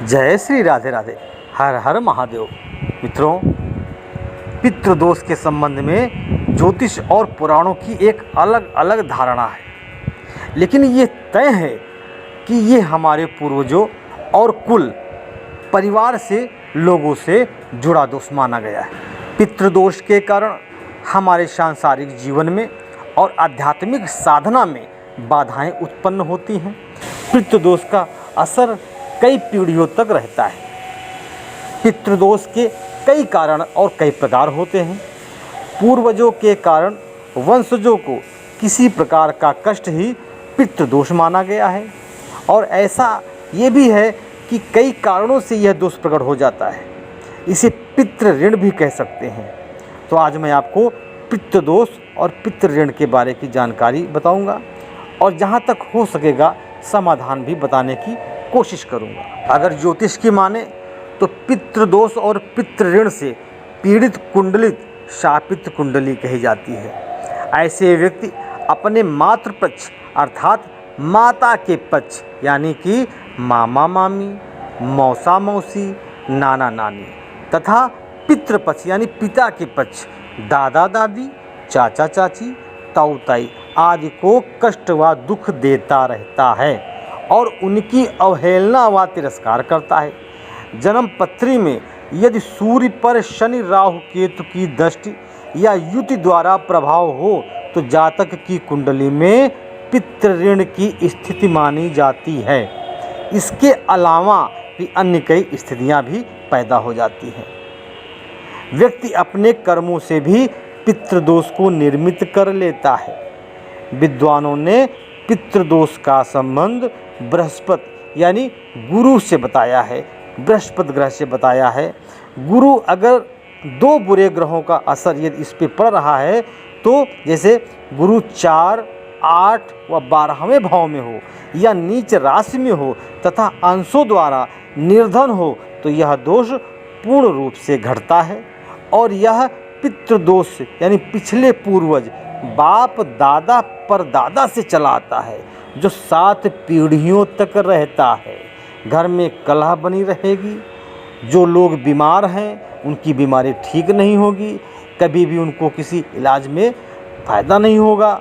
जय श्री राधे राधे, हर हर महादेव। मित्रों, पितृदोष के संबंध में ज्योतिष और पुराणों की एक अलग अलग धारणा है, लेकिन ये तय है कि ये हमारे पूर्वजों और कुल परिवार से लोगों से जुड़ा दोष माना गया है। पितृदोष के कारण हमारे सांसारिक जीवन में और आध्यात्मिक साधना में बाधाएं उत्पन्न होती हैं। पितृदोष का असर कई पीढ़ियों तक रहता है। पितृदोष के कई कारण और कई प्रकार होते हैं। पूर्वजों के कारण वंशजों को किसी प्रकार का कष्ट ही पितृदोष माना गया है, और ऐसा ये भी है कि कई कारणों से यह दोष प्रकट हो जाता है। इसे पितृ ऋण भी कह सकते हैं। तो आज मैं आपको पितृदोष और पितृ ऋण के बारे की जानकारी बताऊंगा, और जहां तक हो सकेगा समाधान भी बताने की कोशिश करूंगा। अगर ज्योतिष की माने तो पितृदोष और पितृ ऋण से पीड़ित कुंडलित शापित कुंडली कही जाती है। ऐसे व्यक्ति अपने मातृ पक्ष अर्थात माता के पक्ष यानी कि मामा मामी, मौसा मौसी, नाना नानी तथा पितृपक्ष यानी पिता के पक्ष दादा दादी, चाचा चाची, ताऊ ताई आदि को कष्ट व दुख देता रहता है और उनकी अवहेलना व तिरस्कार करता है। जन्म पत्री में यदि सूर्य पर शनि राहु केतु की दृष्टि या युति द्वारा प्रभाव हो तो जातक की कुंडली में पितृ ऋण की स्थिति मानी जाती है। इसके अलावा भी अन्य कई स्थितियां भी पैदा हो जाती हैं। व्यक्ति अपने कर्मों से भी पितृदोष को निर्मित कर लेता है। विद्वानों ने पितृदोष का संबंध बृहस्पति यानी गुरु से बताया है, बृहस्पति ग्रह से बताया है। गुरु अगर दो बुरे ग्रहों का असर यदि इस पे पड़ रहा है, तो जैसे गुरु 4, 8 व 12वें भाव में हो या नीच राशि में हो तथा अंशों द्वारा निर्धन हो, तो यह दोष पूर्ण रूप से घटता है। और यह पितृदोष यानी पिछले पूर्वज बाप दादा परदादा से चला आता है, जो 7 पीढ़ियों तक रहता है। घर में कलह बनी रहेगी। जो लोग बीमार हैं उनकी बीमारी ठीक नहीं होगी, कभी भी उनको किसी इलाज में फ़ायदा नहीं होगा।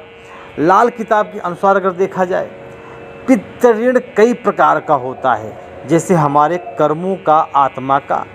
लाल किताब के अनुसार अगर देखा जाए, पितृ ऋण कई प्रकार का होता है, जैसे हमारे कर्मों का, आत्मा का,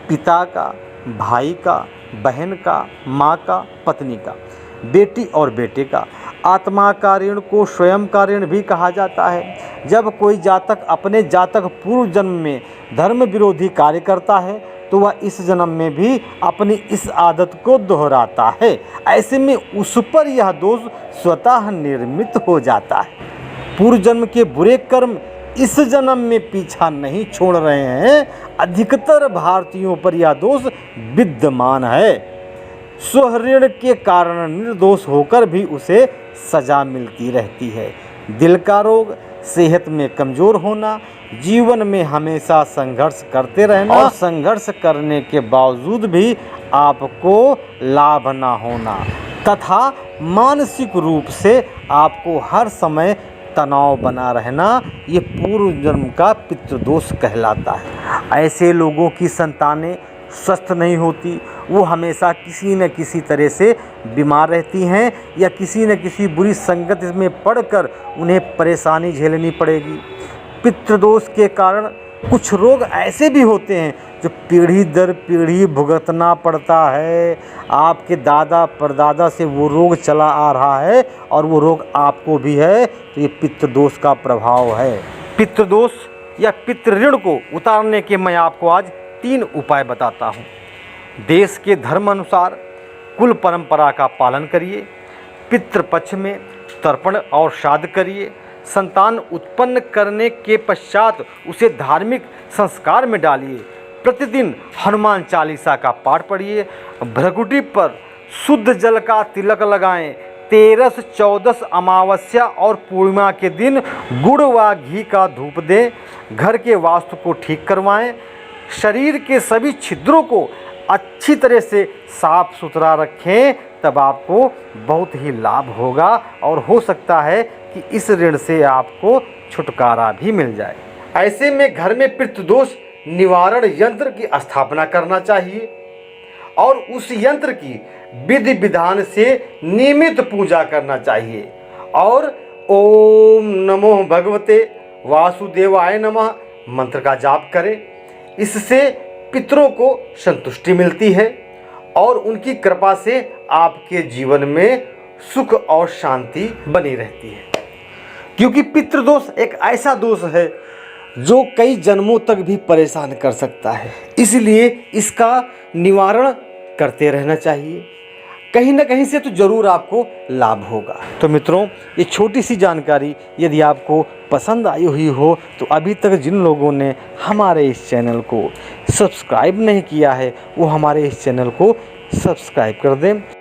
पिता का, भाई का, बहन का, माँ का, पत्नी का, बेटी और बेटे का। आत्मा का ऋण को स्वयं का ऋण भी कहा जाता है। जब कोई जातक अपने जातक पूर्व जन्म में धर्म विरोधी कार्य करता है तो वह इस जन्म में भी अपनी इस आदत को दोहराता है। ऐसे में उस पर यह दोष स्वतः निर्मित हो जाता है। पूर्व जन्म के बुरे कर्म इस जन्म में पीछा नहीं छोड़ रहे हैं। अधिकतर भारतीयों पर यह दोष विद्यमान है। स्वऋण के कारण निर्दोष होकर भी उसे सजा मिलती रहती है। दिल का रोग, सेहत में कमजोर होना, जीवन में हमेशा संघर्ष करते रहना और संघर्ष करने के बावजूद भी आपको लाभ ना होना तथा मानसिक रूप से आपको हर समय तनाव बना रहना, ये पूर्व जन्म का पितृदोष कहलाता है। ऐसे लोगों की संतानें स्वस्थ नहीं होती, वो हमेशा किसी न किसी तरह से बीमार रहती हैं या किसी न किसी बुरी संगत में पड़कर उन्हें परेशानी झेलनी पड़ेगी। पितृदोष के कारण कुछ रोग ऐसे भी होते हैं जो पीढ़ी दर पीढ़ी भुगतना पड़ता है। आपके दादा परदादा से वो रोग चला आ रहा है और वो रोग आपको भी है, तो ये पितृदोष का प्रभाव है। पितृदोष या पितृ ऋण को उतारने के मैं आपको आज 3 उपाय बताता हूँ। देश के धर्म अनुसार कुल परंपरा का पालन करिए। पितृपक्ष में तर्पण और श्राद्ध करिए। संतान उत्पन्न करने के पश्चात उसे धार्मिक संस्कार में डालिए। प्रतिदिन हनुमान चालीसा का पाठ पढ़िए। भ्रकुटी पर शुद्ध जल का तिलक लगाएं। 13, 14 अमावस्या और पूर्णिमा के दिन गुड़ व घी का धूप दें। घर के वास्तु को ठीक करवाएं। शरीर के सभी छिद्रों को अच्छी तरह से साफ सुथरा रखें, तब आपको बहुत ही लाभ होगा और हो सकता है कि इस ऋण से आपको छुटकारा भी मिल जाए। ऐसे में घर में पितृदोष निवारण यंत्र की स्थापना करना चाहिए और उस यंत्र की विधि विधान से नियमित पूजा करना चाहिए और ओम नमो भगवते वासुदेवाय नमः मंत्र का जाप करें। इससे पितरों को संतुष्टि मिलती है और उनकी कृपा से आपके जीवन में सुख और शांति बनी रहती है, क्योंकि पितृदोष एक ऐसा दोष है जो कई जन्मों तक भी परेशान कर सकता है। इसलिए इसका निवारण करते रहना चाहिए, कहीं ना कहीं से तो जरूर आपको लाभ होगा। तो मित्रों, ये छोटी सी जानकारी यदि आपको पसंद आई हुई हो तो अभी तक जिन लोगों ने हमारे इस चैनल को सब्सक्राइब नहीं किया है वो हमारे इस चैनल को सब्सक्राइब कर दें।